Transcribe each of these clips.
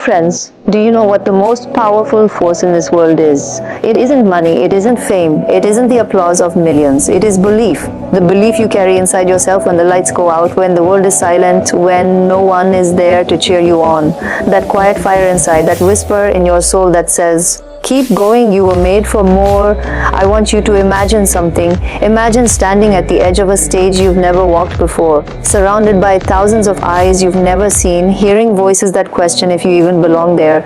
Friends, do you know what the most powerful force in this world is? It isn't money, it isn't fame, it isn't the applause of millions. It is belief. The belief you carry inside yourself when the lights go out, when the world is silent, when no one is there to cheer you on. That quiet fire inside, that whisper in your soul that says, keep going, you were made for more. I want you to imagine something. Imagine standing at the edge of a stage you've never walked before, surrounded by thousands of eyes you've never seen, hearing voices that question if you even belong there.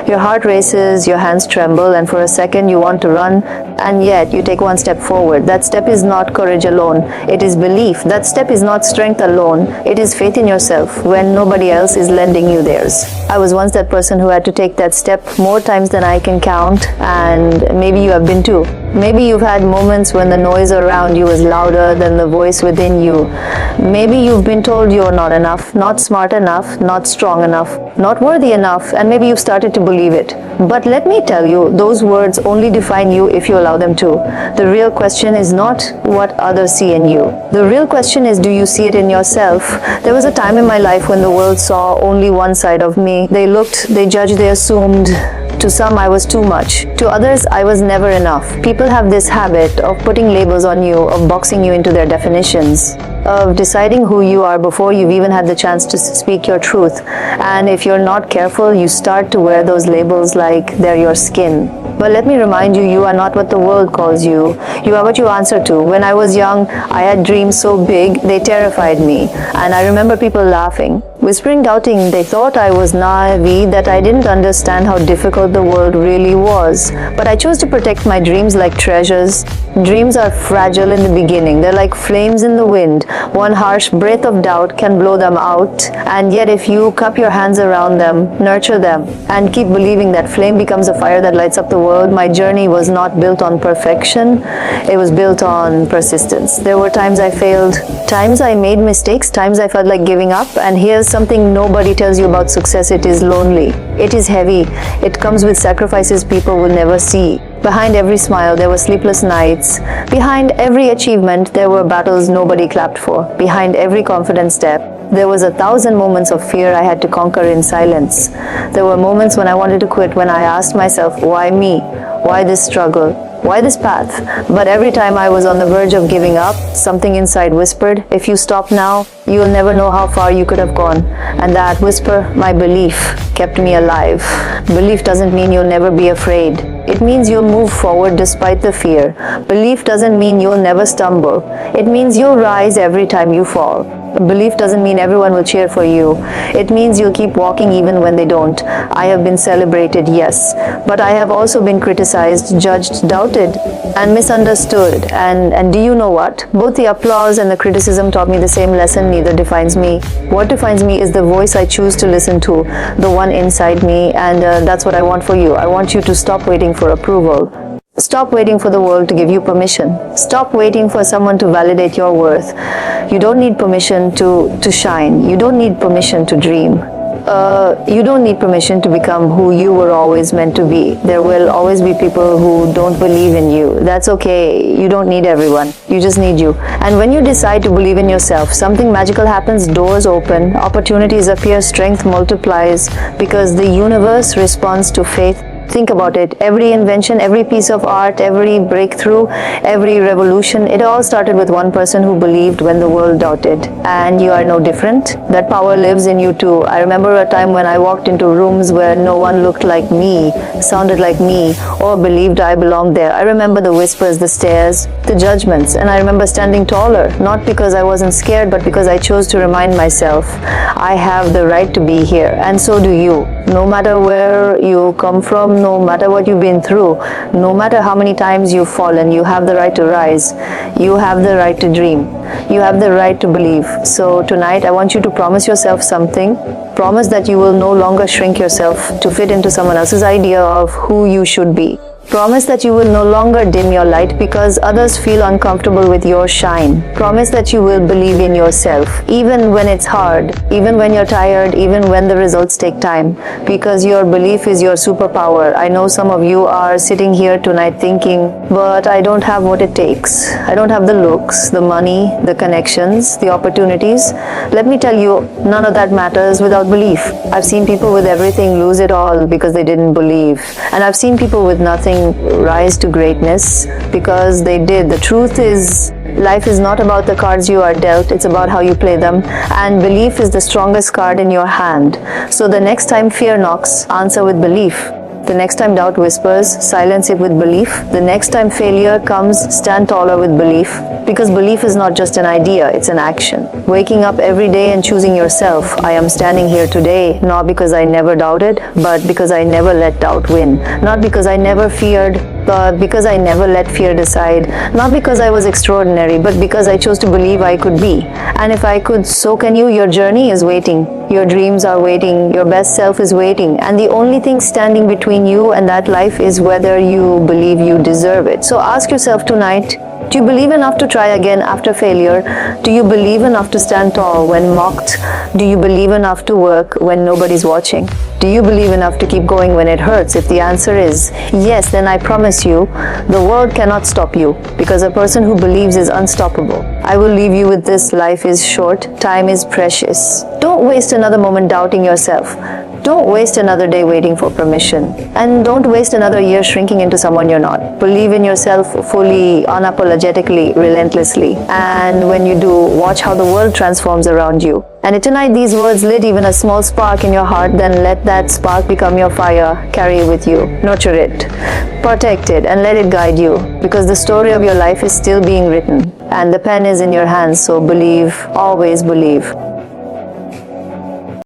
Your heart races, your hands tremble, and for a second you want to run, and yet you take one step forward. That step is not courage alone, it is belief. That step is not strength alone, it is faith in yourself when nobody else is lending you theirs. I was once that person who had to take that step more times than I can count. And maybe you have been too. Maybe you've had moments when the noise around you is louder than the voice within you. Maybe you've been told you're not enough, not smart enough, not strong enough, not worthy enough, and maybe you've started to believe it. But let me tell you, those words only define you if you allow them to. The real question is not what others see in you. The real question is, do you see it in yourself? There was a time in my life when the world saw only one side of me. They looked, they judged, they assumed. To some, I was too much. To others, I was never enough. People have this habit of putting labels on you, of boxing you into their definitions, of deciding who you are before you've even had the chance to speak your truth. And if you're not careful, you start to wear those labels like they're your skin. But let me remind you, you are not what the world calls you. You are what you answer to. When I was young, I had dreams so big, they terrified me. And I remember people laughing, whispering, doubting. They thought I was naive, that I didn't understand how difficult the world really was. But I chose to protect my dreams like treasures. Dreams are fragile in the beginning. They're like flames in the wind. One harsh breath of doubt can blow them out. And yet if you cup your hands around them, nurture them, and keep believing, that flame becomes a fire that lights up the world. My journey was not built on perfection. It was built on persistence. There were times I failed, times I made mistakes, times I felt like giving up. And here's something nobody tells you about success: it is lonely. It is heavy. It comes with sacrifices people will never see. Behind every smile, there were sleepless nights. Behind every achievement, there were battles nobody clapped for. Behind every confident step, there was 1,000 moments of fear I had to conquer in silence. There were moments when I wanted to quit, when I asked myself, why me? Why this struggle? Why this path? But every time I was on the verge of giving up, something inside whispered, if you stop now, you'll never know how far you could have gone. And that whisper, my belief, kept me alive. Belief doesn't mean you'll never be afraid. It means you'll move forward despite the fear. Belief doesn't mean you'll never stumble. It means you'll rise every time you fall. Belief doesn't mean everyone will cheer for you. It means you'll keep walking even when they don't. I have been celebrated, yes, but I have also been criticized, judged, doubted, and misunderstood. And do you know what? Both the applause and the criticism taught me the same lesson: neither defines me. What defines me is the voice I choose to listen to, the one inside me, and that's what I want for you. I want you to stop waiting for approval. Stop waiting for the world to give you permission. Stop waiting for someone to validate your worth. You don't need permission to shine. You don't need permission to dream. You don't need permission to become who you were always meant to be. There will always be people who don't believe in you. That's okay. You don't need everyone. You just need you. And when you decide to believe in yourself, something magical happens. Doors open, opportunities appear, strength multiplies, because the universe responds to faith. Think about it. Every invention, every piece of art, every breakthrough, every revolution, it all started with one person who believed when the world doubted. And you are no different. That power lives in you too. I remember a time when I walked into rooms where no one looked like me, sounded like me, or believed I belonged there. I remember the whispers, the stares, the judgments, and I remember standing taller, not because I wasn't scared, but because I chose to remind myself, I have the right to be here, and so do you. No matter where you come from, no matter what you've been through, no matter how many times you've fallen, you have the right to rise. You have the right to dream. You have the right to believe. So tonight, I want you to promise yourself something. Promise that you will no longer shrink yourself to fit into someone else's idea of who you should be. Promise that you will no longer dim your light because others feel uncomfortable with your shine. Promise that you will believe in yourself, even when it's hard, even when you're tired, even when the results take time, because your belief is your superpower. I know some of you are sitting here tonight thinking, but I don't have what it takes. I don't have the looks, the money, the connections, the opportunities. Let me tell you, none of that matters without belief. I've seen people with everything lose it all because they didn't believe. And I've seen people with nothing rise to greatness because they did. The truth is, life is not about the cards you are dealt, it's about how you play them. And belief is the strongest card in your hand. So the next time fear knocks, answer with belief. The next time doubt whispers, silence it with belief. The next time failure comes, stand taller with belief. Because belief is not just an idea, it's an action. Waking up every day and choosing yourself. I am standing here today, not because I never doubted, but because I never let doubt win. Not because I never feared, but because I never let fear decide. Not because I was extraordinary, but because I chose to believe I could be. And if I could, so can you. Your journey is waiting. Your dreams are waiting. Your best self is waiting. And the only thing standing between you and that life is whether you believe you deserve it. So ask yourself tonight, do you believe enough to try again after failure? Do you believe enough to stand tall when mocked? Do you believe enough to work when nobody's watching? Do you believe enough to keep going when it hurts? If the answer is yes, then I promise you, the world cannot stop you, because a person who believes is unstoppable. I will leave you with this: life is short, time is precious. Don't waste another moment doubting yourself. Don't waste another day waiting for permission. And don't waste another year shrinking into someone you're not. Believe in yourself fully, unapologetically, relentlessly. And when you do, watch how the world transforms around you. And if tonight these words lit even a small spark in your heart, then let that spark become your fire. Carry it with you. Nurture it. Protect it and let it guide you. Because the story of your life is still being written. And the pen is in your hands, so believe, always believe.